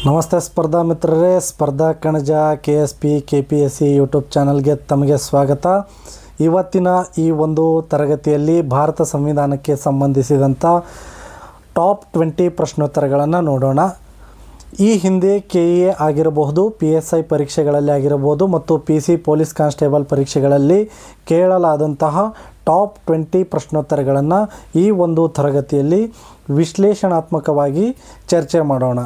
ನಮಸ್ತೆ ಸ್ಪರ್ಧಾ ಮಿತ್ರರೇ, ಸ್ಪರ್ಧಾ ಕಣಜ KSP KPSC ಯೂಟ್ಯೂಬ್ ಚಾನಲ್ಗೆ ತಮಗೆ ಸ್ವಾಗತ. ಇವತ್ತಿನ ಈ ಒಂದು ತರಗತಿಯಲ್ಲಿ ಭಾರತ ಸಂವಿಧಾನಕ್ಕೆ ಸಂಬಂಧಿಸಿದಂಥ ಟಾಪ್ 20 ಪ್ರಶ್ನೋತ್ತರಗಳನ್ನು ನೋಡೋಣ. ಈ ಹಿಂದೆ KEA ಆಗಿರಬಹುದು, PSI ಪರೀಕ್ಷೆಗಳಲ್ಲಿ ಆಗಿರಬಹುದು ಮತ್ತು PC ಪೊಲೀಸ್ ಕಾನ್ಸ್ಟೇಬಲ್ ಪರೀಕ್ಷೆಗಳಲ್ಲಿ ಕೇಳಲಾದಂತಹ ಟಾಪ್ 20 ಪ್ರಶ್ನೋತ್ತರಗಳನ್ನು ಈ ಒಂದು ತರಗತಿಯಲ್ಲಿ ವಿಶ್ಲೇಷಣಾತ್ಮಕವಾಗಿ ಚರ್ಚೆ ಮಾಡೋಣ.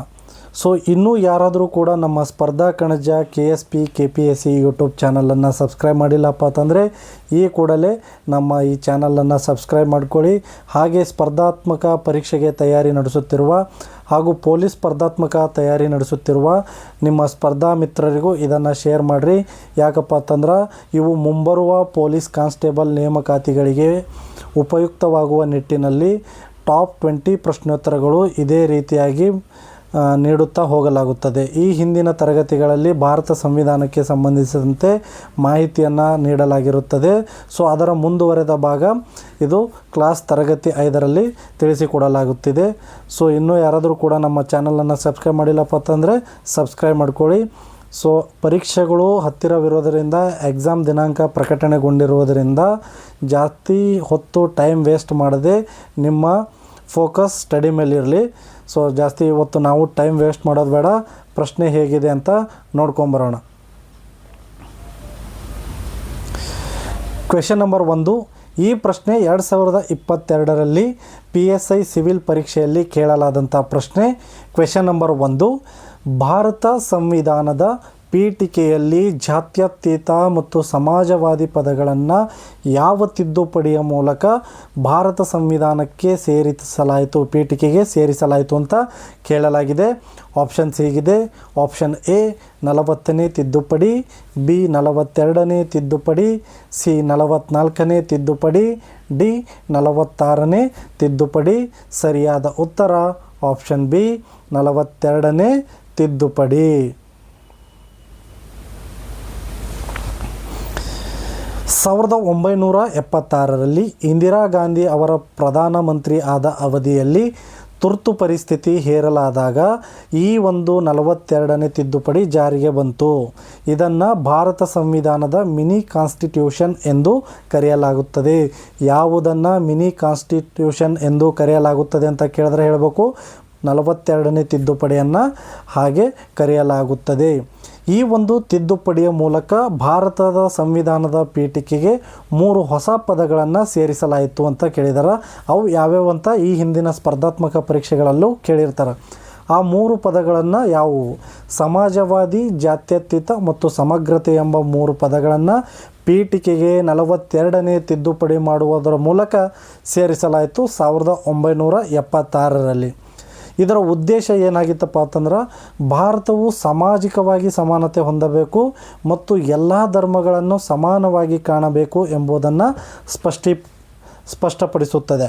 ಸೊ ಇನ್ನೂ ಯಾರಾದರೂ ಕೂಡ ನಮ್ಮ ಸ್ಪರ್ಧಾ ಕಣಜ KSP KPSC ಯೂಟ್ಯೂಬ್ ಚಾನಲನ್ನು ಸಬ್ಸ್ಕ್ರೈಬ್ ಮಾಡಿಲ್ಲಪ್ಪ ಅಂತಂದರೆ ಈ ಕೂಡಲೇ ನಮ್ಮ ಈ ಚಾನಲನ್ನು ಸಬ್ಸ್ಕ್ರೈಬ್ ಮಾಡ್ಕೊಳ್ಳಿ. ಹಾಗೆ ಸ್ಪರ್ಧಾತ್ಮಕ ಪರೀಕ್ಷೆಗೆ ತಯಾರಿ ನಡೆಸುತ್ತಿರುವ ಹಾಗೂ ಪೊಲೀಸ್ ಸ್ಪರ್ಧಾತ್ಮಕ ತಯಾರಿ ನಡೆಸುತ್ತಿರುವ ನಿಮ್ಮ ಸ್ಪರ್ಧಾ ಮಿತ್ರರಿಗೂ ಇದನ್ನು ಶೇರ್ ಮಾಡಿರಿ. ಯಾಕಪ್ಪ ಅಂತಂದ್ರೆ ಇವು ಮುಂಬರುವ ಪೊಲೀಸ್ ಕಾನ್ಸ್ಟೇಬಲ್ ನೇಮಕಾತಿಗಳಿಗೆ ಉಪಯುಕ್ತವಾಗುವ ನಿಟ್ಟಿನಲ್ಲಿ ಟಾಪ್ 20 ಪ್ರಶ್ನೋತ್ತರಗಳು ಇದೇ ರೀತಿಯಾಗಿ ನೀಡುತ್ತಾ ಹೋಗಲಾಗುತ್ತದೆ. ಈ ಹಿಂದಿನ ತರಗತಿಗಳಲ್ಲಿ ಭಾರತ ಸಂವಿಧಾನಕ್ಕೆ ಸಂಬಂಧಿಸಿದಂತೆ ಮಾಹಿತಿಯನ್ನು ನೀಡಲಾಗಿರುತ್ತದೆ. ಸೊ ಅದರ ಮುಂದುವರೆದ ಭಾಗ ಇದು ಕ್ಲಾಸ್ ತರಗತಿ 5ರಲ್ಲಿ ತಿಳಿಸಿಕೊಡಲಾಗುತ್ತಿದೆ. ಸೊ ಇನ್ನೂ ಯಾರಾದರೂ ಕೂಡ ನಮ್ಮ ಚಾನಲನ್ನು ಸಬ್ಸ್ಕ್ರೈಬ್ ಮಾಡಿಲ್ಲಪ್ಪ ಅಂತಂದರೆ ಸಬ್ಸ್ಕ್ರೈಬ್ ಮಾಡ್ಕೊಳ್ಳಿ. ಸೊ ಪರೀಕ್ಷೆಗಳು ಹತ್ತಿರವಿರೋದರಿಂದ, ಎಕ್ಸಾಮ್ ದಿನಾಂಕ ಪ್ರಕಟಣೆಗೊಂಡಿರುವುದರಿಂದ ಜಾಸ್ತಿ ಹೊತ್ತು ಟೈಮ್ ವೇಸ್ಟ್ ಮಾಡದೆ ನಿಮ್ಮ ಫೋಕಸ್ ಸ್ಟಡಿ ಮೇಲಿರಲಿ. ಸೊ ಜಾಸ್ತಿ ಇವತ್ತು ನಾವು ಟೈಮ್ ವೇಸ್ಟ್ ಮಾಡೋದು ಬೇಡ. ಪ್ರಶ್ನೆ ಹೇಗಿದೆ ಅಂತ ನೋಡ್ಕೊಂಬರೋಣ. Question number 1. ಈ ಪ್ರಶ್ನೆ 2022ರಲ್ಲಿ PSI ಸಿವಿಲ್ ಪರೀಕ್ಷೆಯಲ್ಲಿ ಕೇಳಲಾದಂಥ ಪ್ರಶ್ನೆ. Question number 1. ಭಾರತ ಸಂವಿಧಾನದ ಪೀಠಿಕೆಯಲ್ಲಿ ಜಾತ್ಯತೀತ ಮತ್ತು ಸಮಾಜವಾದಿ ಪದಗಳನ್ನು ಯಾವ ತಿದ್ದುಪಡಿಯ ಮೂಲಕ ಭಾರತ ಸಂವಿಧಾನಕ್ಕೆ ಸೇರಿಸಲಾಯಿತು, ಪೀಠಿಕೆಗೆ ಸೇರಿಸಲಾಯಿತು ಅಂತ ಕೇಳಲಾಗಿದೆ. ಆಪ್ಷನ್ಸ್ ಹೀಗಿದೆ. ಆಪ್ಷನ್ A 40ನೇ ತಿದ್ದುಪಡಿ, B 42ನೇ ತಿದ್ದುಪಡಿ, C 44ನೇ ತಿದ್ದುಪಡಿ, D 46ನೇ ತಿದ್ದುಪಡಿ. ಸರಿಯಾದ ಉತ್ತರ ಆಪ್ಷನ್ B 42ನೇ ತಿದ್ದುಪಡಿ. 1976ರಲ್ಲಿ ಇಂದಿರಾ ಗಾಂಧಿ ಅವರ ಪ್ರಧಾನಮಂತ್ರಿ ಆದ ಅವಧಿಯಲ್ಲಿ ತುರ್ತು ಪರಿಸ್ಥಿತಿ ಹೇರಲಾದಾಗ ಈ ಒಂದು 42ನೇ ತಿದ್ದುಪಡಿ ಜಾರಿಗೆ ಬಂತು. ಇದನ್ನು ಭಾರತ ಸಂವಿಧಾನದ ಮಿನಿ ಕಾನ್ಸ್ಟಿಟ್ಯೂಷನ್ ಎಂದು ಕರೆಯಲಾಗುತ್ತದೆ. ಯಾವುದನ್ನು ಮಿನಿ ಕಾನ್ಸ್ಟಿಟ್ಯೂಷನ್ ಎಂದು ಕರೆಯಲಾಗುತ್ತದೆ ಅಂತ ಕೇಳಿದ್ರೆ ಹೇಳಬೇಕು 42ನೇ ತಿದ್ದುಪಡಿಯನ್ನು ಹಾಗೆ ಕರೆಯಲಾಗುತ್ತದೆ. ಈ ಒಂದು ತಿದ್ದುಪಡಿಯ ಮೂಲಕ ಭಾರತದ ಸಂವಿಧಾನದ ಪೀಠಿಕೆಗೆ 3 ಹೊಸ ಪದಗಳನ್ನು ಸೇರಿಸಲಾಯಿತು ಅಂತ ಕೇಳಿದಾರೆ. ಅವು ಯಾವ್ಯಾವ ಅಂತ ಈ ಹಿಂದಿನ ಸ್ಪರ್ಧಾತ್ಮಕ ಪರೀಕ್ಷೆಗಳಲ್ಲೂ ಕೇಳಿರ್ತಾರೆ. ಆ 3 ಪದಗಳನ್ನು ಯಾವುವು? ಸಮಾಜವಾದಿ, ಜಾತ್ಯತೀತ ಮತ್ತು ಸಮಗ್ರತೆ ಎಂಬ 3 ಪದಗಳನ್ನು ಪೀಠಿಕೆಗೆ 42ನೇ ತಿದ್ದುಪಡಿ ಮಾಡುವುದರ ಮೂಲಕ ಸೇರಿಸಲಾಯಿತು 1976ರಲ್ಲಿ. ಇದರ ಉದ್ದೇಶ ಏನಾಗಿತ್ತಪ್ಪ ಅಂತಂದ್ರೆ ಭಾರತವು ಸಾಮಾಜಿಕವಾಗಿ ಸಮಾನತೆ ಹೊಂದಬೇಕು ಮತ್ತು ಎಲ್ಲ ಧರ್ಮಗಳನ್ನು ಸಮಾನವಾಗಿ ಕಾಣಬೇಕು ಎಂಬುದನ್ನು ಸ್ಪಷ್ಟಪಡಿಸುತ್ತದೆ.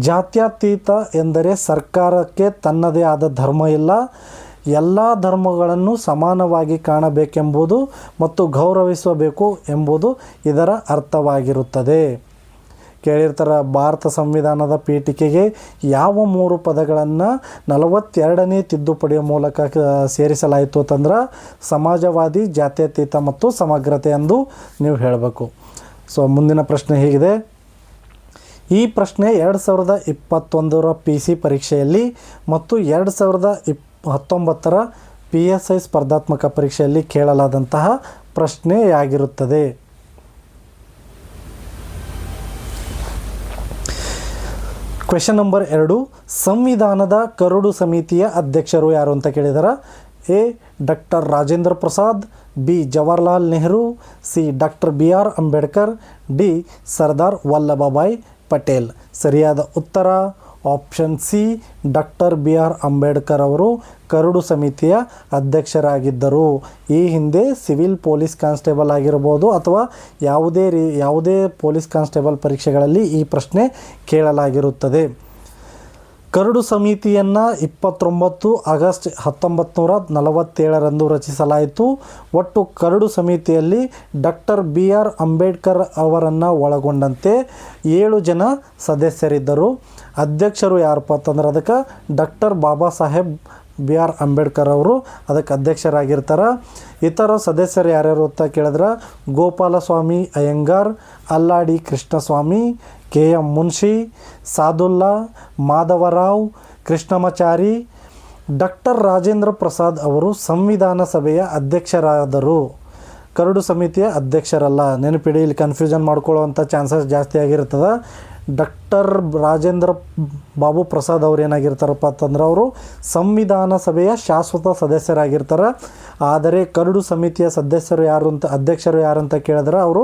ಜಾತ್ಯತೀತ ಎಂದರೆ ಸರ್ಕಾರಕ್ಕೆ ತನ್ನದೇ ಆದ ಧರ್ಮ ಇಲ್ಲ, ಎಲ್ಲ ಧರ್ಮಗಳನ್ನು ಸಮಾನವಾಗಿ ಕಾಣಬೇಕೆಂಬುದು ಮತ್ತು ಗೌರವಿಸಬೇಕು ಎಂಬುದು ಇದರ ಅರ್ಥವಾಗಿರುತ್ತದೆ. ಕೇಳಿರ್ತಾರೆ ಭಾರತ ಸಂವಿಧಾನದ ಪೀಠಿಕೆಗೆ ಯಾವ 3 ಪದಗಳನ್ನು 42ನೇ ತಿದ್ದುಪಡಿಯ ಮೂಲಕ ಸೇರಿಸಲಾಯಿತು ಅಂತಂದ್ರೆ ಸಮಾಜವಾದಿ, ಜಾತ್ಯತೀತ ಮತ್ತು ಸಮಗ್ರತೆ ಎಂದು ನೀವು ಹೇಳಬೇಕು. ಸೊ ಮುಂದಿನ ಪ್ರಶ್ನೆ ಹೀಗಿದೆ. ಈ ಪ್ರಶ್ನೆ 2021ರ PC ಪರೀಕ್ಷೆಯಲ್ಲಿ ಮತ್ತು 2019ರ PSI ಸ್ಪರ್ಧಾತ್ಮಕ ಪರೀಕ್ಷೆಯಲ್ಲಿ ಕೇಳಲಾದಂತಹ ಪ್ರಶ್ನೆಯಾಗಿರುತ್ತದೆ. Question number 2. ಸಂವಿಧಾನದ ಕರಡು ಸಮಿತಿಯ ಅಧ್ಯಕ್ಷರು ಯಾರು ಅಂತ ಕೇಳಿದಾರೆ. A doctor Rajendra Prasad, B Jawaharlal Nehru, C doctor BR Ambedkar, D Sardar Vallabhbhai Patel. ಸರಿಯಾದ ಉತ್ತರ option C doctor BR Ambedkar ಅವರು ಕರಡು ಸಮಿತಿಯ ಅಧ್ಯಕ್ಷರಾಗಿದ್ದರು. ಈ ಹಿಂದೆ ಸಿವಿಲ್ ಪೊಲೀಸ್ ಕಾನ್ಸ್ಟೇಬಲ್ ಆಗಿರ್ಬೋದು ಅಥವಾ ಯಾವುದೇ ಪೊಲೀಸ್ ಕಾನ್ಸ್ಟೇಬಲ್ ಪರೀಕ್ಷೆಗಳಲ್ಲಿ ಈ ಪ್ರಶ್ನೆ ಕೇಳಲಾಗಿರುತ್ತದೆ. ಕರಡು ಸಮಿತಿಯನ್ನು 29 ಆಗಸ್ಟ್ 1947ರಂದು ರಚಿಸಲಾಯಿತು. ಒಟ್ಟು ಕರಡು ಸಮಿತಿಯಲ್ಲಿ ಡಾಕ್ಟರ್ BR ಅಂಬೇಡ್ಕರ್ ಅವರನ್ನು ಒಳಗೊಂಡಂತೆ 7 ಜನ ಸದಸ್ಯರಿದ್ದರು. ಅಧ್ಯಕ್ಷರು ಯಾರಪ್ಪ ಅಂತಂದ್ರೆ ಅದಕ್ಕೆ doctor Baba Saheb B R Ambedkar ಅವರು ಅದಕ್ಕೆ ಅಧ್ಯಕ್ಷರಾಗಿರ್ತಾರೆ. ಇತರ ಸದಸ್ಯರು ಯಾರ್ಯಾರು ಅಂತ ಕೇಳಿದ್ರೆ Gopalaswami Ayyangar, Alladi Krishnaswami, K M Munshi, Saadulla, Madhavarao, Krishnamachari. Doctor Rajendra Prasad ಅವರು ಸಂವಿಧಾನ ಸಭೆಯ ಅಧ್ಯಕ್ಷರಾದರು, ಕರಡು ಸಮಿತಿಯ ಅಧ್ಯಕ್ಷರಲ್ಲ. ನೆನಪಿಡಿ, ಇಲ್ಲಿ ಕನ್ಫ್ಯೂಷನ್ ಮಾಡ್ಕೊಳ್ಳುವಂಥ ಚಾನ್ಸಸ್ ಜಾಸ್ತಿ ಆಗಿರ್ತದೆ. ಡಾಕ್ಟರ್ ರಾಜೇಂದ್ರ ಬಾಬು ಪ್ರಸಾದ್ ಅವ್ರು ಏನಾಗಿರ್ತಾರಪ್ಪ ಅಂತಂದ್ರೆ ಅವರು ಸಂವಿಧಾನ ಸಭೆಯ ಶಾಶ್ವತ ಸದಸ್ಯರಾಗಿರ್ತಾರೆ. ಆದರೆ ಕರಡು ಸಮಿತಿಯ ಅಧ್ಯಕ್ಷರು ಯಾರಂತ ಕೇಳಿದ್ರೆ ಅವರು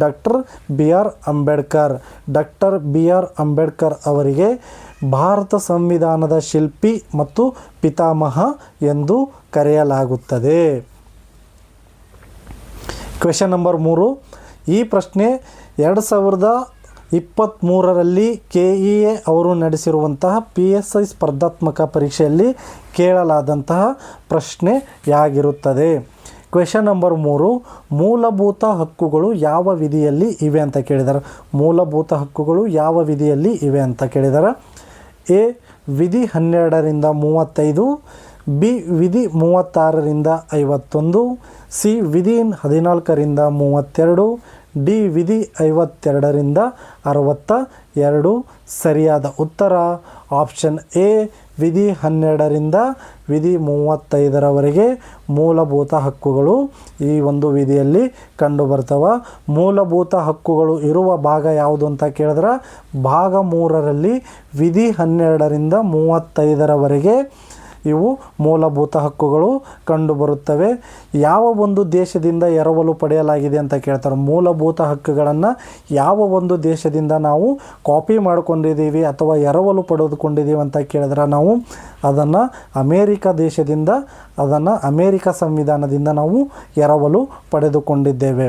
doctor B R Ambedkar. Doctor B R Ambedkar ಅವರಿಗೆ ಭಾರತ ಸಂವಿಧಾನದ ಶಿಲ್ಪಿ ಮತ್ತು ಪಿತಾಮಹ ಎಂದು ಕರೆಯಲಾಗುತ್ತದೆ. Question number 3. ಈ ಪ್ರಶ್ನೆ 2023ರಲ್ಲಿ KEA ಅವರು ನಡೆಸಿರುವಂತಹ PSI ಸ್ಪರ್ಧಾತ್ಮಕ ಪರೀಕ್ಷೆಯಲ್ಲಿ ಕೇಳಲಾದಂತಹ ಪ್ರಶ್ನೆಯಾಗಿರುತ್ತದೆ. Question number 3. ಮೂಲಭೂತ ಹಕ್ಕುಗಳು ಯಾವ ವಿಧಿಯಲ್ಲಿ ಇವೆ ಅಂತ ಕೇಳಿದ್ದಾರೆ. ಮೂಲಭೂತ ಹಕ್ಕುಗಳು ಯಾವ ವಿಧಿಯಲ್ಲಿ ಇವೆ ಅಂತ ಕೇಳಿದ್ದಾರೆ. ಎ ವಿಧಿ 12ರಿಂದ 35, ಬಿ ವಿಧಿ 36ರಿಂದ 51, ಸಿ ವಿಧಿ 14ರಿಂದ 32, ಡಿ ವಿಧಿ 52ರಿಂದ 62. ಸರಿಯಾದ ಉತ್ತರ ಆಪ್ಷನ್ ಎ ವಿಧಿ 12ರಿಂದ ವಿಧಿ 35ರವರೆಗೆ ಮೂಲಭೂತ ಹಕ್ಕುಗಳು ಈ ಒಂದು ವಿಧಿಯಲ್ಲಿ ಕಂಡುಬರ್ತವೆ. ಮೂಲಭೂತ ಹಕ್ಕುಗಳು ಇರುವ ಭಾಗ ಯಾವುದು ಅಂತ ಕೇಳಿದ್ರೆ ಭಾಗ 3ರಲ್ಲಿ ವಿಧಿ 12ರಿಂದ 35ರವರೆಗೆ ಇವು ಮೂಲಭೂತ ಹಕ್ಕುಗಳು ಕಂಡುಬರುತ್ತವೆ. ಯಾವ ಒಂದು ದೇಶದಿಂದ ಎರವಲು ಪಡೆಯಲಾಗಿದೆ ಅಂತ ಕೇಳ್ತಾರೆ. ಮೂಲಭೂತ ಹಕ್ಕುಗಳನ್ನು ಯಾವ ಒಂದು ದೇಶದಿಂದ ನಾವು ಕಾಪಿ ಮಾಡ್ಕೊಂಡಿದ್ದೀವಿ ಅಥವಾ ಎರವಲು ಪಡೆದುಕೊಂಡಿದ್ದೀವಿ ಅಂತ ಕೇಳಿದ್ರೆ ನಾವು ಅದನ್ನು ಅಮೇರಿಕ ಸಂವಿಧಾನದಿಂದ ನಾವು ಎರವಲು ಪಡೆದುಕೊಂಡಿದ್ದೇವೆ.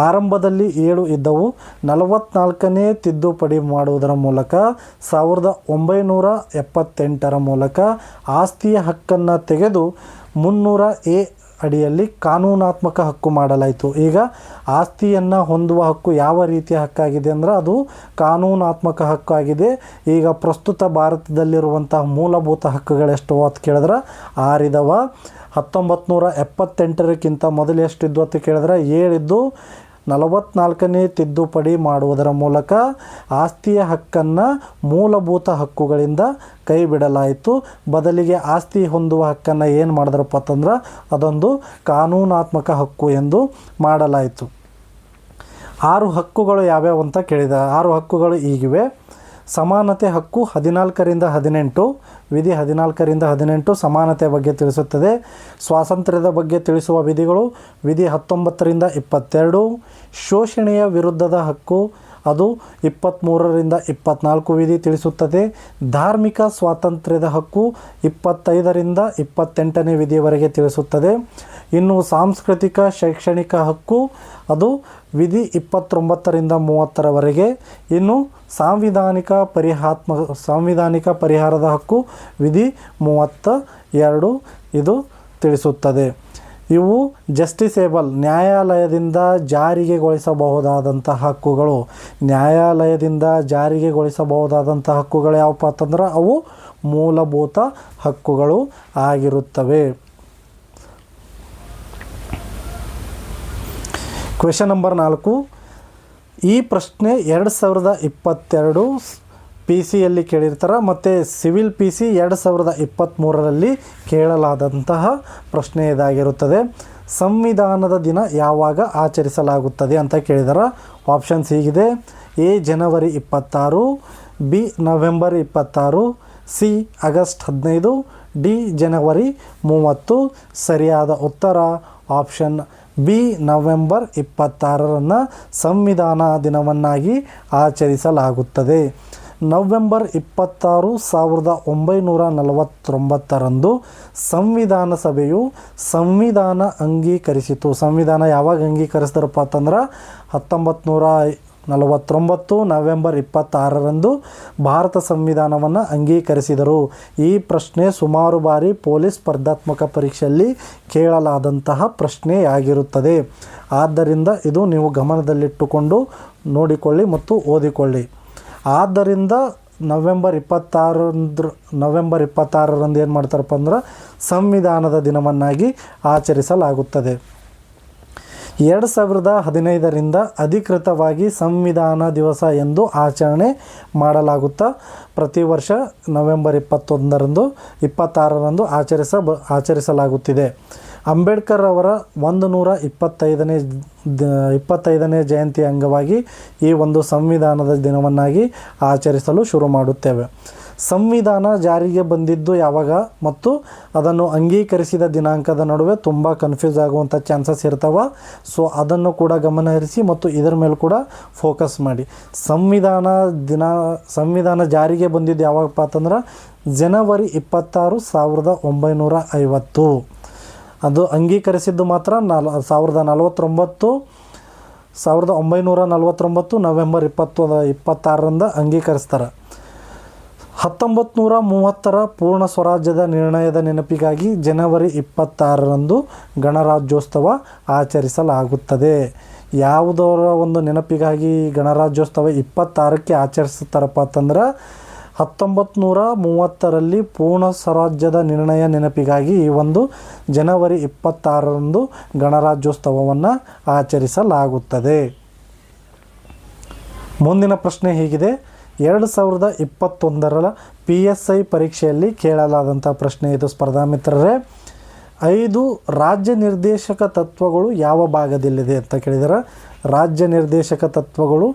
ಆರಂಭದಲ್ಲಿ 7 ಇದ್ದವು. 44ನೇ ತಿದ್ದುಪಡಿ ಮಾಡುವುದರ ಮೂಲಕ 1978ರ ಮೂಲಕ ಆಸ್ತಿಯ ಹಕ್ಕನ್ನು ತೆಗೆದು 300A ಅಡಿಯಲ್ಲಿ ಕಾನೂನಾತ್ಮಕ ಹಕ್ಕು ಮಾಡಲಾಯಿತು. ಈಗ ಆಸ್ತಿಯನ್ನು ಹೊಂದುವ ಹಕ್ಕು ಯಾವ ರೀತಿಯ ಹಕ್ಕಾಗಿದೆ ಅಂದರೆ ಅದು ಕಾನೂನಾತ್ಮಕ ಹಕ್ಕಾಗಿದೆ. ಈಗ ಪ್ರಸ್ತುತ ಭಾರತದಲ್ಲಿರುವಂತಹ ಮೂಲಭೂತ ಹಕ್ಕುಗಳೆಷ್ಟು ಅಂತ ಕೇಳಿದ್ರೆ 6 ಇದಾವೆ. 1978ಕ್ಕಿಂತ ಮೊದಲು ಎಷ್ಟಿದ್ದು ಅಂತ ಕೇಳಿದ್ರೆ 7 ಇದ್ದು. 44ನೇ ತಿದ್ದುಪಡಿ ಮಾಡುವುದರ ಮೂಲಕ ಆಸ್ತಿಯ ಹಕ್ಕನ್ನು ಮೂಲಭೂತ ಹಕ್ಕುಗಳಿಂದ ಕೈ ಬಿಡಲಾಯಿತು. ಬದಲಿಗೆ ಆಸ್ತಿ ಹೊಂದುವ ಹಕ್ಕನ್ನು ಏನು ಮಾಡಿದ್ರಪ್ಪ ಅಂತಂದ್ರೆ ಅದೊಂದು ಕಾನೂನಾತ್ಮಕ ಹಕ್ಕು ಎಂದು ಮಾಡಲಾಯಿತು. 6 ಹಕ್ಕುಗಳು ಯಾವ್ಯಾವು ಅಂತ ಕೇಳಿದ. 6 ಹಕ್ಕುಗಳು ಈಗಿವೆ. ಸಮಾನತೆ ಹಕ್ಕು 14ರಿಂದ 18, ವಿಧಿ 14ರಿಂದ 18 ಸಮಾನತೆ ಬಗ್ಗೆ ತಿಳಿಸುತ್ತದೆ. ಸ್ವಾತಂತ್ರ್ಯದ ಬಗ್ಗೆ ತಿಳಿಸುವ ವಿಧಿಗಳು ವಿಧಿ 19ರಿಂದ 22. ಶೋಷಣೆಯ ವಿರುದ್ಧದ ಹಕ್ಕು ಅದು 23ರಿಂದ 24 ವಿಧಿ ತಿಳಿಸುತ್ತದೆ. ಧಾರ್ಮಿಕ ಸ್ವಾತಂತ್ರ್ಯದ ಹಕ್ಕು 25ರಿಂದ 28ನೇ ವಿಧಿಯವರೆಗೆ ತಿಳಿಸುತ್ತದೆ. ಇನ್ನು ಸಾಂಸ್ಕೃತಿಕ ಶೈಕ್ಷಣಿಕ ಹಕ್ಕು ಅದು ವಿಧಿ 29ರಿಂದ 30ರವರೆಗೆ. ಇನ್ನು ಸಾಂವಿಧಾನಿಕ ಪರಿಹಾರದ ಹಕ್ಕು ವಿಧಿ 32 ಇದು ತಿಳಿಸುತ್ತದೆ. ಇವು ಜಸ್ಟಿಸೇಬಲ್ ನ್ಯಾಯಾಲಯದಿಂದ ಜಾರಿಗೆಗೊಳಿಸಬಹುದಾದಂಥ ಹಕ್ಕುಗಳು. ನ್ಯಾಯಾಲಯದಿಂದ ಜಾರಿಗೆಗೊಳಿಸಬಹುದಾದಂಥ ಹಕ್ಕುಗಳು ಯಾವಪ್ಪ ಅಂತಂದ್ರೆ ಅವು ಮೂಲಭೂತ ಹಕ್ಕುಗಳು ಆಗಿರುತ್ತವೆ. Question number 4. ಈ ಪ್ರಶ್ನೆ 2022 PC-ಯಲ್ಲಿ ಕೇಳಿರ್ತಾರೆ ಮತ್ತು ಸಿವಿಲ್ PC 2023ರಲ್ಲಿ ಕೇಳಲಾದಂತಹ ಪ್ರಶ್ನೆ ಇದಾಗಿರುತ್ತದೆ. ಸಂವಿಧಾನದ ದಿನ ಯಾವಾಗ ಆಚರಿಸಲಾಗುತ್ತದೆ ಅಂತ ಕೇಳಿದರೆ ಆಪ್ಷನ್ಸ್ ಹೀಗಿದೆ. ಎ ಜನವರಿ 26, B November 26, C August 15, D ಜನವರಿ 30. ಸರಿಯಾದ ಉತ್ತರ ಆಪ್ಷನ್ ಬಿ ನವೆಂಬರ್ 26ರನ್ನು ಸಂವಿಧಾನ ದಿನವನ್ನಾಗಿ ಆಚರಿಸಲಾಗುತ್ತದೆ. ನವೆಂಬರ್ 26, 1949ರಂದು ಸಂವಿಧಾನ ಸಭೆಯು ಸಂವಿಧಾನ ಅಂಗೀಕರಿಸಿತು. ಸಂವಿಧಾನ ಯಾವಾಗ ಅಂಗೀಕರಿಸಿದ್ರಪ್ಪ ಅಂತಂದ್ರೆ 1949 ನವೆಂಬರ್ 26ರಂದು ಭಾರತ ಸಂವಿಧಾನವನ್ನು ಅಂಗೀಕರಿಸಿದರು. ಈ ಪ್ರಶ್ನೆ ಸುಮಾರು ಬಾರಿ ಪೊಲೀಸ್ ಸ್ಪರ್ಧಾತ್ಮಕ ಪರೀಕ್ಷೆಯಲ್ಲಿ ಕೇಳಲಾದಂತಹ ಪ್ರಶ್ನೆಯಾಗಿರುತ್ತದೆ. ಆದ್ದರಿಂದ ಇದು ನೀವು ಗಮನದಲ್ಲಿಟ್ಟುಕೊಂಡು ನೋಡಿಕೊಳ್ಳಿ ಮತ್ತು ಓದಿಕೊಳ್ಳಿ. ಆದ್ದರಿಂದ ನವೆಂಬರ್ 26ರಂದು ಏನು ಮಾಡ್ತಾರಪ್ಪ ಅಂದ್ರೆ ಸಂವಿಧಾನದ ದಿನವನ್ನಾಗಿ ಆಚರಿಸಲಾಗುತ್ತದೆ. 2015ರಿಂದ ಅಧಿಕೃತವಾಗಿ ಸಂವಿಧಾನ ದಿವಸ ಎಂದು ಆಚರಣೆ ಮಾಡಲಾಗುತ್ತಾ ಪ್ರತಿ ವರ್ಷ ನವೆಂಬರ್ 26ರಂದು ಆಚರಿಸಲಾಗುತ್ತಿದೆ. ಅಂಬೇಡ್ಕರ್ ಅವರ 125ನೇ ಜಯಂತಿ ಅಂಗವಾಗಿ ಈ ಒಂದು ಸಂವಿಧಾನದ ದಿನವನ್ನಾಗಿ ಆಚರಿಸಲು ಶುರು ಮಾಡುತ್ತೇವೆ. ಸಂವಿಧಾನ ಜಾರಿಗೆ ಬಂದಿದ್ದು ಯಾವಾಗ ಮತ್ತು ಅದನ್ನು ಅಂಗೀಕರಿಸಿದ ದಿನಾಂಕದ ನಡುವೆ ತುಂಬ ಕನ್ಫ್ಯೂಸ್ ಆಗುವಂಥ ಚಾನ್ಸಸ್ ಇರ್ತಾವೆ. ಸೊ ಅದನ್ನು ಕೂಡ ಗಮನಹರಿಸಿ ಮತ್ತು ಇದರ ಮೇಲೆ ಕೂಡ ಫೋಕಸ್ ಮಾಡಿ. ಸಂವಿಧಾನ ಜಾರಿಗೆ ಬಂದಿದ್ದು ಯಾವಾಗಪ್ಪ ಅಂತಂದ್ರೆ ಜನವರಿ 26, 1950. ಅದು ಅಂಗೀಕರಿಸಿದ್ದು ಮಾತ್ರ 1949 ನವೆಂಬರ್ 26ರಂದು ಅಂಗೀಕರಿಸ್ತಾರೆ. 1930ರ ಪೂರ್ಣ ಸ್ವರಾಜ್ಯದ ನಿರ್ಣಯದ ನೆನಪಿಗಾಗಿ ಜನವರಿ 26ರಂದು ಗಣರಾಜ್ಯೋತ್ಸವ ಆಚರಿಸಲಾಗುತ್ತದೆ. ಯಾವುದರ ಒಂದು ನೆನಪಿಗಾಗಿ ಗಣರಾಜ್ಯೋತ್ಸವ 26ಕ್ಕೆ ಆಚರಿಸ್ತಾರಪ್ಪ ಅಂತಂದ್ರೆ 1930ರಲ್ಲಿ ಪೂರ್ಣ ಸ್ವರಾಜ್ಯದ ನಿರ್ಣಯ ನೆನಪಿಗಾಗಿ ಈ ಒಂದು ಜನವರಿ 26ರಂದು ಗಣರಾಜ್ಯೋತ್ಸವವನ್ನು ಆಚರಿಸಲಾಗುತ್ತದೆ. ಮುಂದಿನ ಪ್ರಶ್ನೆ ಹೀಗಿದೆ. 2021ರ PSI ಪರೀಕ್ಷೆಯಲ್ಲಿ ಕೇಳಲಾದಂಥ ಪ್ರಶ್ನೆ ಇದು ಸ್ಪರ್ಧಾ ಮಿತ್ರರೇ. 5 ರಾಜ್ಯ ನಿರ್ದೇಶಕ ತತ್ವಗಳು ಯಾವ ಭಾಗದಲ್ಲಿದೆ ಅಂತ ಕೇಳಿದರೆ, ರಾಜ್ಯ ನಿರ್ದೇಶಕ ತತ್ವಗಳು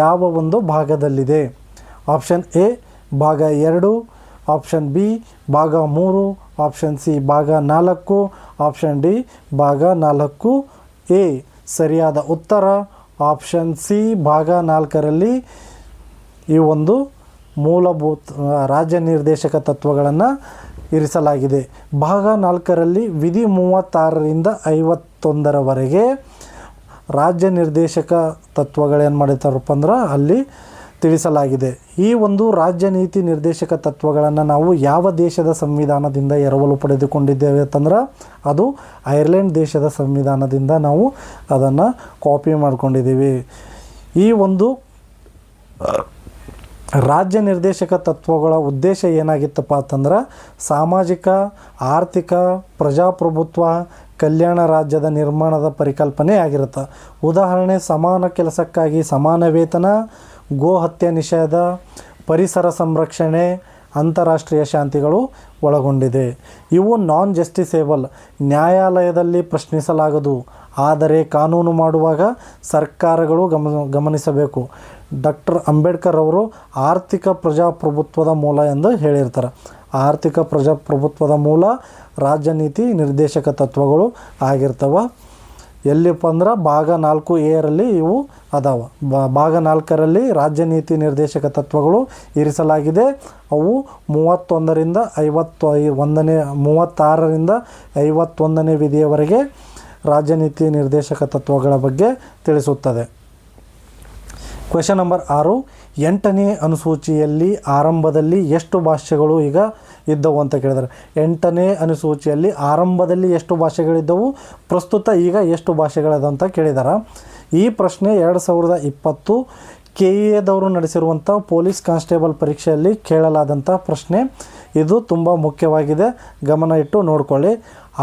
ಯಾವ ಒಂದು ಭಾಗದಲ್ಲಿದೆ? ಆಪ್ಷನ್ ಎ ಭಾಗ 2, ಆಪ್ಷನ್ ಬಿ ಭಾಗ 3, ಆಪ್ಷನ್ ಸಿ ಭಾಗ 4, ಆಪ್ಷನ್ ಡಿ ಭಾಗ 4A. ಸರಿಯಾದ ಉತ್ತರ ಆಪ್ಷನ್ ಸಿ ಭಾಗ 4ರಲ್ಲಿ ಈ ಒಂದು ಮೂಲಭೂತ ರಾಜ್ಯ ನಿರ್ದೇಶಕ ತತ್ವಗಳನ್ನು ಇರಿಸಲಾಗಿದೆ. ಭಾಗ 4ರಲ್ಲಿ ವಿಧಿ 36ರಿಂದ 51ರವರೆಗೆ ರಾಜ್ಯ ನಿರ್ದೇಶಕ ತತ್ವಗಳೇನು ಮಾಡಿರ್ತಾರಪ್ಪ ಅಂದ್ರೆ ಅಲ್ಲಿ ತಿಳಿಸಲಾಗಿದೆ. ಈ ಒಂದು ರಾಜ್ಯ ನೀತಿ ನಿರ್ದೇಶಕ ತತ್ವಗಳನ್ನು ನಾವು ಯಾವ ದೇಶದ ಸಂವಿಧಾನದಿಂದ ಎರವಲು ಪಡೆದುಕೊಂಡಿದ್ದೇವೆ ಅಂತಂದ್ರೆ ಅದು ಐರ್ಲೆಂಡ್ ದೇಶದ ಸಂವಿಧಾನದಿಂದ ನಾವು ಅದನ್ನು ಕಾಪಿ ಮಾಡ್ಕೊಂಡಿದ್ದೀವಿ. ಈ ಒಂದು ರಾಜ್ಯ ನಿರ್ದೇಶಕ ತತ್ವಗಳ ಉದ್ದೇಶ ಏನಾಗಿತ್ತಪ್ಪ ಅಂತಂದ್ರೆ ಸಾಮಾಜಿಕ, ಆರ್ಥಿಕ, ಪ್ರಜಾಪ್ರಭುತ್ವ, ಕಲ್ಯಾಣ ರಾಜ್ಯದ ನಿರ್ಮಾಣದ ಪರಿಕಲ್ಪನೆ ಆಗಿರುತ್ತೆ. ಉದಾಹರಣೆ ಸಮಾನ ಕೆಲಸಕ್ಕಾಗಿ ಸಮಾನ ವೇತನ, ಗೋ ಹತ್ಯೆ ನಿಷೇಧ, ಪರಿಸರ ಸಂರಕ್ಷಣೆ, ಅಂತಾರಾಷ್ಟ್ರೀಯ ಶಾಂತಿಗಳು ಒಳಗೊಂಡಿದೆ. ಇವು ನಾನ್ ಜಸ್ಟಿಸೇಬಲ್, ನ್ಯಾಯಾಲಯದಲ್ಲಿ ಪ್ರಶ್ನಿಸಲಾಗದು, ಆದರೆ ಕಾನೂನು ಮಾಡುವಾಗ ಸರ್ಕಾರಗಳು ಗಮನಿಸಬೇಕು. ಡಾಕ್ಟರ್ ಅಂಬೇಡ್ಕರ್ ಅವರು ಆರ್ಥಿಕ ಪ್ರಜಾಪ್ರಭುತ್ವದ ಮೂಲ ಎಂದು ಹೇಳಿರ್ತಾರೆ. ಆರ್ಥಿಕ ಪ್ರಜಾಪ್ರಭುತ್ವದ ಮೂಲ ರಾಜ್ಯ ನೀತಿ ನಿರ್ದೇಶಕ ತತ್ವಗಳು ಆಗಿರ್ತವೆ. ಎಲ್ಲಿಪ್ಪ ಅಂದ್ರೆ ಭಾಗ 4A ಇವು ಅದಾವ. ಭಾಗ 4ರಲ್ಲಿ ರಾಜ್ಯ ನೀತಿ ನಿರ್ದೇಶಕ ತತ್ವಗಳು ಇರಿಸಲಾಗಿದೆ. ಅವು 36ರಿಂದ 51ನೇ ವಿಧಿಯವರೆಗೆ ರಾಜ್ಯ ನೀತಿ ನಿರ್ದೇಶಕ ತತ್ವಗಳ ಬಗ್ಗೆ ತಿಳಿಸುತ್ತದೆ. Question number 6. 8ನೇ ಅನುಸೂಚಿಯಲ್ಲಿ ಆರಂಭದಲ್ಲಿ ಎಷ್ಟು ಭಾಷೆಗಳು ಈಗ ಇದ್ದವು ಅಂತ ಕೇಳಿದ್ದಾರೆ. 8ನೇ ಅನುಸೂಚಿಯಲ್ಲಿ ಆರಂಭದಲ್ಲಿ ಎಷ್ಟು ಭಾಷೆಗಳಿದ್ದವು, ಪ್ರಸ್ತುತ ಈಗ ಎಷ್ಟು ಭಾಷೆಗಳಿದೆ ಅಂತ ಕೇಳಿದ್ದಾರೆ. ಈ ಪ್ರಶ್ನೆ 2020 KEAದವರು ನಡೆಸಿರುವಂಥ ಪೊಲೀಸ್ ಕಾನ್ಸ್ಟೇಬಲ್ ಪರೀಕ್ಷೆಯಲ್ಲಿ ಕೇಳಲಾದಂಥ ಪ್ರಶ್ನೆ. ಇದು ತುಂಬ ಮುಖ್ಯವಾಗಿದೆ, ಗಮನ ಇಟ್ಟು ನೋಡ್ಕೊಳ್ಳಿ.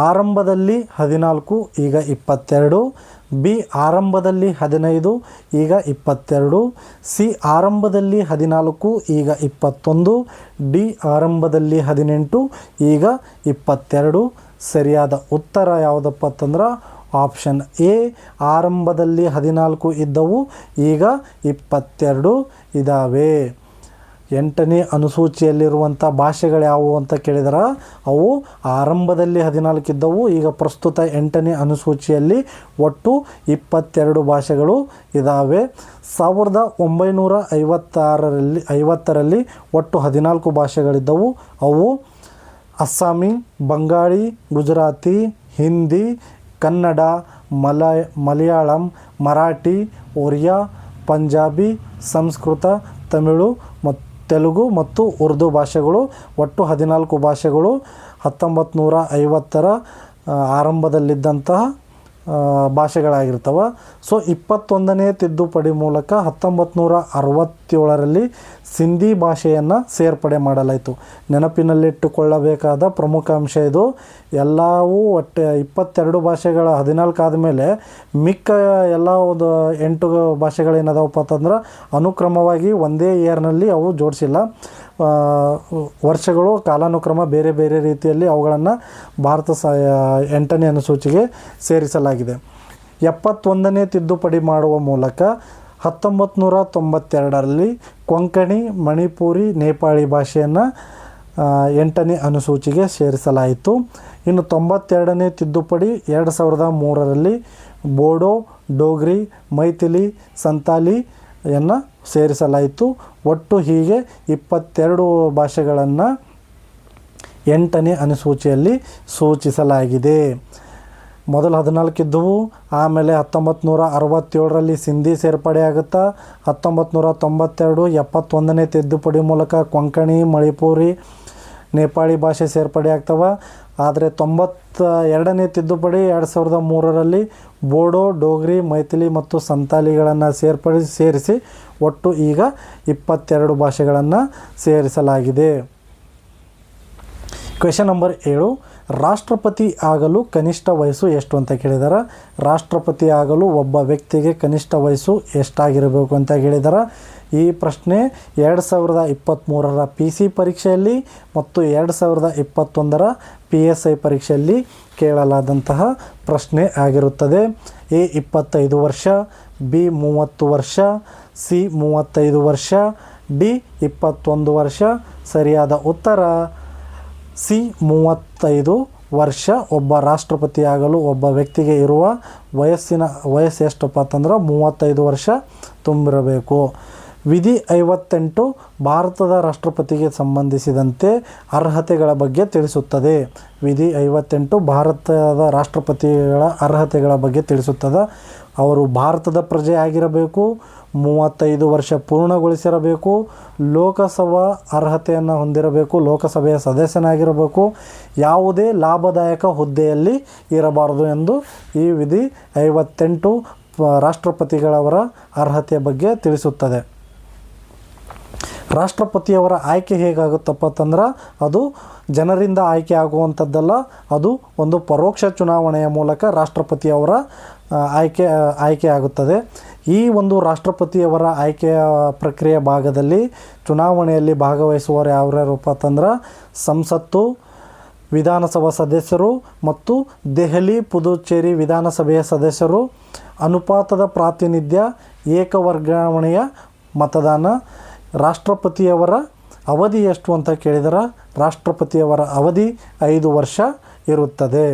ಆರಂಭದಲ್ಲಿ 14, ಈಗ 22. ಬಿ ಆರಂಭದಲ್ಲಿ 15, ಈಗ 22. ಸಿ ಆರಂಭದಲ್ಲಿ 14, ಈಗ 21. ಡಿ ಆರಂಭದಲ್ಲಿ 18, ಈಗ 22. ಸರಿಯಾದ ಉತ್ತರ ಯಾವುದಪ್ಪ ಅಂತಂದ್ರೆ ಆಪ್ಷನ್ ಎ ಆರಂಭದಲ್ಲಿ 14 ಇದ್ದವು, ಈಗ 22 ಇದ್ದಾವೆ. 8ನೇ ಅನುಸೂಚಿಯಲ್ಲಿರುವಂಥ ಭಾಷೆಗಳು ಯಾವುವು ಅಂತ ಕೇಳಿದರೆ ಅವು ಆರಂಭದಲ್ಲಿ 14 ಇದ್ದವು, ಈಗ ಪ್ರಸ್ತುತ 8ನೇ ಅನುಸೂಚಿಯಲ್ಲಿ ಒಟ್ಟು 22 ಭಾಷೆಗಳು ಇದ್ದಾವೆ. 1950ರಲ್ಲಿ ಒಟ್ಟು 14 ಭಾಷೆಗಳಿದ್ದವು. ಅವು ಅಸ್ಸಾಮಿ, ಬಂಗಾಳಿ, ಗುಜರಾತಿ, ಹಿಂದಿ, ಕನ್ನಡ, ಮಲಯಾಳಂ, ಮರಾಠಿ, ಒರಿಯಾ, ಪಂಜಾಬಿ, ಸಂಸ್ಕೃತ, ತಮಿಳು ಮತ್ತು ತೆಲುಗು ಮತ್ತು ಉರ್ದು ಭಾಷೆಗಳು. ಒಟ್ಟು 14 ಭಾಷೆಗಳು 1950ರ ಆರಂಭದಲ್ಲಿದ್ದಂತಹ ಭಾಷೆಗಳಾಗಿರ್ತವೆ. ಸೊ 21ನೇ ತಿದ್ದುಪಡಿ ಮೂಲಕ 1967ರಲ್ಲಿ ಸಿಂಧಿ ಭಾಷೆಯನ್ನು ಸೇರ್ಪಡೆ ಮಾಡಲಾಯಿತು. ನೆನಪಿನಲ್ಲಿಟ್ಟುಕೊಳ್ಳಬೇಕಾದ ಪ್ರಮುಖ ಅಂಶ ಇದು. ಎಲ್ಲವೂ ಒಟ್ಟು 22 ಭಾಷೆಗಳ 14 ಆದಮೇಲೆ ಮಿಕ್ಕ ಎಲ್ಲ ಒಂದು 8 ಭಾಷೆಗಳೇನದಾವಪ್ಪ ಅಂತಂದ್ರೆ ಅನುಕ್ರಮವಾಗಿ ಒಂದೇ ಇಯರ್ನಲ್ಲಿ ಅವು ಜೋಡಿಸಿಲ್ಲ. ವರ್ಷಗಳು ಕಾಲಾನುಕ್ರಮ ಬೇರೆ ಬೇರೆ ರೀತಿಯಲ್ಲಿ ಅವುಗಳನ್ನು ಭಾರತ 8ನೇ ಅನುಸೂಚಿಗೆ ಸೇರಿಸಲಾಗಿದೆ. 71ನೇ ತಿದ್ದುಪಡಿ ಮಾಡುವ ಮೂಲಕ 1992ರಲ್ಲಿ ಕೊಂಕಣಿ, ಮಣಿಪುರಿ, ನೇಪಾಳಿ ಭಾಷೆಯನ್ನು 8ನೇ ಅನುಸೂಚಿಗೆ ಸೇರಿಸಲಾಯಿತು. ಇನ್ನು 92ನೇ ತಿದ್ದುಪಡಿ 2003ರಲ್ಲಿ ಬೋಡೋ, ಡೋಗ್ರಿ, ಮೈಥಿಲಿ, ಸಂತಾಲಿಯನ್ನು ಸೇರಿಸಲಾಯಿತು. ಒಟ್ಟು ಹೀಗೆ 22 ಭಾಷೆಗಳನ್ನು 8ನೇ ಅನುಸೂಚಿಯಲ್ಲಿ ಸೂಚಿಸಲಾಗಿದೆ. ಮೊದಲು 14 ಇದ್ದವು, ಆಮೇಲೆ 1967ರಲ್ಲಿ ಸಿಂಧಿ ಸೇರ್ಪಡೆ ಆಗುತ್ತಾ. 1992 71ನೇ ತಿದ್ದುಪಡಿ ಮೂಲಕ ಕೊಂಕಣಿ, ಮಣಿಪುರಿ, ನೇಪಾಳಿ ಭಾಷೆ ಸೇರ್ಪಡೆ ಆಗ್ತವೆ. ಆದರೆ 92ನೇ ತಿದ್ದುಪಡಿ 2003ರಲ್ಲಿ ಬೋಡೋ, ಡೋಗ್ರಿ, ಮೈಥಿಲಿ ಮತ್ತು ಸಂತಾಲಿಗಳನ್ನು ಸೇರಿಸಿ ಒಟ್ಟು ಈಗ 22 ಭಾಷೆಗಳನ್ನು ಸೇರಿಸಲಾಗಿದೆ. ಕ್ವೆಶ್ಚನ್ ನಂಬರ್ 7, ರಾಷ್ಟ್ರಪತಿ ಆಗಲು ಕನಿಷ್ಠ ವಯಸ್ಸು ಎಷ್ಟು ಅಂತ ಕೇಳಿದ್ದಾರೆ. ರಾಷ್ಟ್ರಪತಿ ಆಗಲು ಒಬ್ಬ ವ್ಯಕ್ತಿಗೆ ಕನಿಷ್ಠ ವಯಸ್ಸು ಎಷ್ಟಾಗಿರಬೇಕು ಅಂತ ಕೇಳಿದ್ದಾರೆ. ಈ ಪ್ರಶ್ನೆ 2023ರ PC ಪರೀಕ್ಷೆಯಲ್ಲಿ ಮತ್ತು 2021ರ PSI ಪರೀಕ್ಷೆಯಲ್ಲಿ ಕೇಳಲಾದಂತಹ ಪ್ರಶ್ನೆ ಆಗಿರುತ್ತದೆ. A 25 ವರ್ಷ, B 30 ವರ್ಷ, C 35 ವರ್ಷ, D 21 ವರ್ಷ. ಸರಿಯಾದ ಉತ್ತರ C 35 ವರ್ಷ. ಒಬ್ಬ ರಾಷ್ಟ್ರಪತಿ ಆಗಲು ಒಬ್ಬ ವ್ಯಕ್ತಿಗೆ ಇರುವ ವಯಸ್ಸು ಎಷ್ಟಪ್ಪ ಅಂತಂದ್ರೆ 35 ವರ್ಷ ತುಂಬಿರಬೇಕು. ವಿಧಿ 58 ಭಾರತದ ರಾಷ್ಟ್ರಪತಿಗೆ ಸಂಬಂಧಿಸಿದಂತೆ ಅರ್ಹತೆಗಳ ಬಗ್ಗೆ ತಿಳಿಸುತ್ತದೆ. ವಿಧಿ 58 ಭಾರತದ ರಾಷ್ಟ್ರಪತಿಗಳ ಅರ್ಹತೆಗಳ ಬಗ್ಗೆ ತಿಳಿಸುತ್ತದೆ. ಅವರು ಭಾರತದ ಪ್ರಜೆ ಆಗಿರಬೇಕು, 35 ವರ್ಷ ಪೂರ್ಣಗೊಳಿಸಿರಬೇಕು, ಲೋಕಸಭಾ ಅರ್ಹತೆಯನ್ನು ಹೊಂದಿರಬೇಕು, ಲೋಕಸಭೆಯ ಸದಸ್ಯನಾಗಿರಬೇಕು, ಯಾವುದೇ ಲಾಭದಾಯಕ ಹುದ್ದೆಯಲ್ಲಿ ಇರಬಾರದು ಎಂದು ಈ ವಿಧಿ 58 ರಾಷ್ಟ್ರಪತಿಗಳವರ ಅರ್ಹತೆಯ ಬಗ್ಗೆ ತಿಳಿಸುತ್ತದೆ. ರಾಷ್ಟ್ರಪತಿಯವರ ಆಯ್ಕೆ ಹೇಗಾಗುತ್ತಪ್ಪ ಅಂತಂದ್ರೆ ಅದು ಜನರಿಂದ ಆಯ್ಕೆ ಆಗುವಂಥದ್ದಲ್ಲ, ಅದು ಒಂದು ಪರೋಕ್ಷ ಚುನಾವಣೆಯ ಮೂಲಕ ರಾಷ್ಟ್ರಪತಿಯವರ ಆಯ್ಕೆ ಆಗುತ್ತದೆ. ಈ ಒಂದು ರಾಷ್ಟ್ರಪತಿಯವರ ಆಯ್ಕೆಯ ಪ್ರಕ್ರಿಯೆ ಭಾಗದಲ್ಲಿ ಚುನಾವಣೆಯಲ್ಲಿ ಭಾಗವಹಿಸುವವರು ಯಾರ್ಯಾರಪ್ಪ ಅಂತಂದ್ರೆ ಸಂಸತ್ತು, ವಿಧಾನಸಭಾ ಸದಸ್ಯರು ಮತ್ತು ದೆಹಲಿ, ಪುದುಚೇರಿ ವಿಧಾನಸಭೆಯ ಸದಸ್ಯರು, ಅನುಪಾತದ ಪ್ರಾತಿನಿಧ್ಯ, ಏಕವರ್ಗಾವಣೆಯ ಮತದಾನ. ರಾಷ್ಟ್ರಪತಿಯವರ ಅವಧಿ ಎಷ್ಟು ಅಂತ ಕೇಳಿದರೆ ರಾಷ್ಟ್ರಪತಿಯವರ ಅವಧಿ 5 ವರ್ಷ ಇರುತ್ತದೆ.